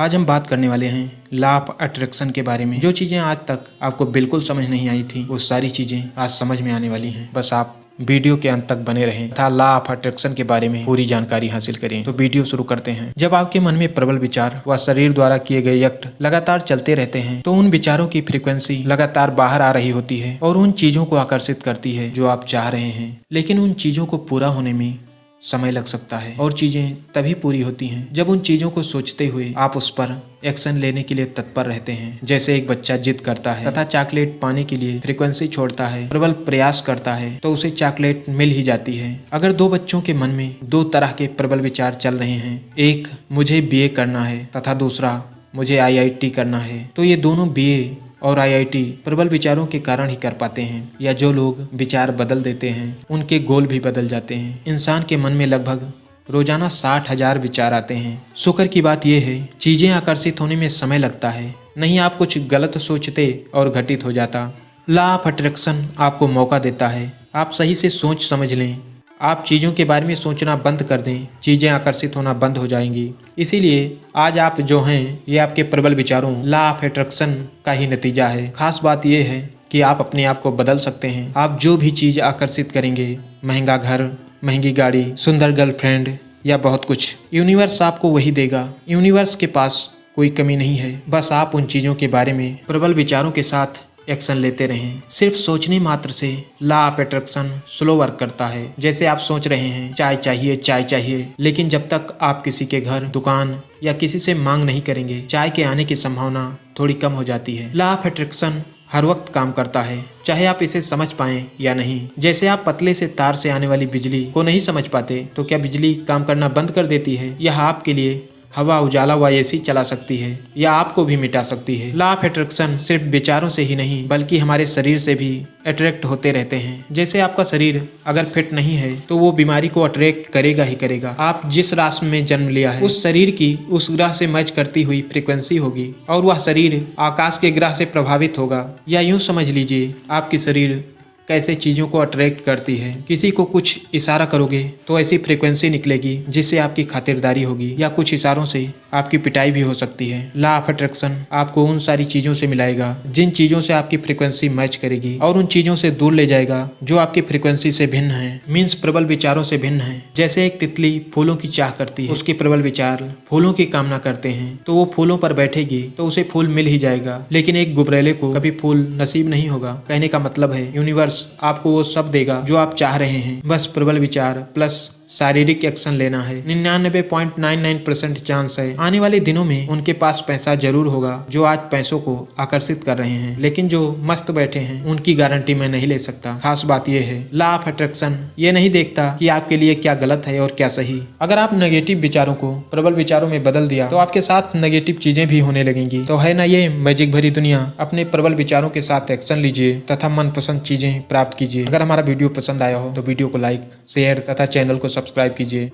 आज हम बात करने वाले हैं लॉ ऑफ अट्रैक्शन के बारे में। जो चीज़ें आज तक आपको बिल्कुल समझ नहीं आई थी वो सारी चीज़ें आज समझ में आने वाली हैं। बस आप वीडियो के अंत तक बने रहें तथा लॉ ऑफ अट्रैक्शन के बारे में पूरी जानकारी हासिल करें। तो वीडियो शुरू करते हैं। जब आपके मन में प्रबल विचार व शरीर द्वारा किए गए एक्ट लगातार चलते रहते हैं तो उन विचारों की फ्रीक्वेंसी लगातार बाहर आ रही होती है और उन चीजों को आकर्षित करती है जो आप चाह रहे हैं। लेकिन उन चीजों को पूरा होने में समय लग सकता है और चीजें तभी पूरी होती हैं जब उन चीजों को सोचते हुए आप उस पर एक्शन लेने के लिए तत्पर रहते हैं। जैसे एक बच्चा जिद करता है तथा चॉकलेट पाने के लिए फ्रीक्वेंसी छोड़ता है, प्रबल प्रयास करता है तो उसे चॉकलेट मिल ही जाती है। अगर दो बच्चों के मन में दो तरह के प्रबल विचार चल रहे हैं, एक मुझे बीए करना है तथा दूसरा मुझे आईआईटी करना है, तो ये दोनों बीए और आईआईटी प्रबल विचारों के कारण ही कर पाते हैं। या जो लोग विचार बदल देते हैं उनके गोल भी बदल जाते हैं। इंसान के मन में लगभग रोजाना 60,000 विचार आते हैं। शुक्र की बात यह है चीजें आकर्षित होने में समय लगता है, नहीं आप कुछ गलत सोचते और घटित हो जाता। लॉ ऑफ अट्रैक्शन आपको मौका देता है आप सही से सोच समझ लें। आप चीज़ों के बारे में सोचना बंद कर दें, चीज़ें आकर्षित होना बंद हो जाएंगी। इसीलिए आज आप जो हैं ये आपके प्रबल विचारों लॉ ऑफ अट्रैक्शन का ही नतीजा है। खास बात यह है कि आप अपने आप को बदल सकते हैं। आप जो भी चीज़ आकर्षित करेंगे, महंगा घर, महंगी गाड़ी, सुंदर गर्लफ्रेंड या बहुत कुछ, यूनिवर्स आपको वही देगा। यूनिवर्स के पास कोई कमी नहीं है। बस आप उन चीज़ों के बारे में प्रबल विचारों के साथ एक्शन लेते रहें। सिर्फ सोचने मात्र से law of attraction slow work करता है। जैसे आप सोच रहे हैं चाय चाहिए चाय चाहिए, लेकिन जब तक आप किसी के घर, दुकान या किसी से मांग नहीं करेंगे चाय के आने की संभावना थोड़ी कम हो जाती है। लॉ ऑफ अट्रैक्शन हर वक्त काम करता है, चाहे आप इसे समझ पाएं या नहीं। जैसे आप पतले से तार से आने वाली बिजली को नहीं समझ पाते तो क्या बिजली काम करना बंद कर देती है? यह आपके लिए हवा, उजाला व एसी चला सकती है या आपको भी मिटा सकती है। लॉ ऑफ अट्रैक्शन सिर्फ विचारों से ही नहीं बल्कि हमारे शरीर से भी अट्रैक्ट होते रहते हैं। जैसे आपका शरीर अगर फिट नहीं है तो वो बीमारी को अट्रैक्ट करेगा ही करेगा। आप जिस राशि में जन्म लिया है उस शरीर की उस ग्रह से मैच करती हुई फ्रीक्वेंसी होगी और वह शरीर आकाश के ग्रह से प्रभावित होगा। या यूं समझ लीजिए आपकी शरीर कैसे चीज़ों को अट्रैक्ट करती है। किसी को कुछ इशारा करोगे तो ऐसी फ्रीक्वेंसी निकलेगी जिससे आपकी खातिरदारी होगी या कुछ इशारों से आपकी पिटाई भी हो सकती है। लॉ ऑफ अट्रैक्शन आपको उन सारी चीज़ों से मिलाएगा जिन चीज़ों से आपकी फ्रीक्वेंसी मैच करेगी और उन चीज़ों से दूर ले जाएगा जो आपकी फ्रीक्वेंसी से भिन्न है, मीन्स प्रबल विचारों से भिन्न है। जैसे एक तितली फूलों की चाह करती है, उसके प्रबल विचार फूलों की कामना करते हैं तो वो फूलों पर बैठेगी तो उसे फूल मिल ही जाएगा। लेकिन एक गुबरेले को कभी फूल नसीब नहीं होगा। कहने का मतलब है यूनिवर्स आपको वो सब देगा जो आप चाह रहे हैं। बस प्रबल विचार प्लस शारीरिक एक्शन लेना है। 99.99% चांस है आने वाले दिनों में उनके पास पैसा जरूर होगा जो आज पैसों को आकर्षित कर रहे हैं, लेकिन जो मस्त बैठे हैं उनकी गारंटी मैं नहीं ले सकता। खास बात यह है लॉ ऑफ अट्रैक्शन ये नहीं देखता कि आपके लिए क्या गलत है और क्या सही। अगर आप नेगेटिव विचारों को प्रबल विचारों में बदल दिया तो आपके साथ नेगेटिव चीजें भी होने लगेंगी। तो है ना ये मैजिक भरी दुनिया। अपने प्रबल विचारों के साथ एक्शन लीजिए तथा मनपसंद चीजें प्राप्त कीजिए। अगर हमारा वीडियो पसंद आया हो तो वीडियो को लाइक, शेयर तथा चैनल को सब्सक्राइब कीजिए।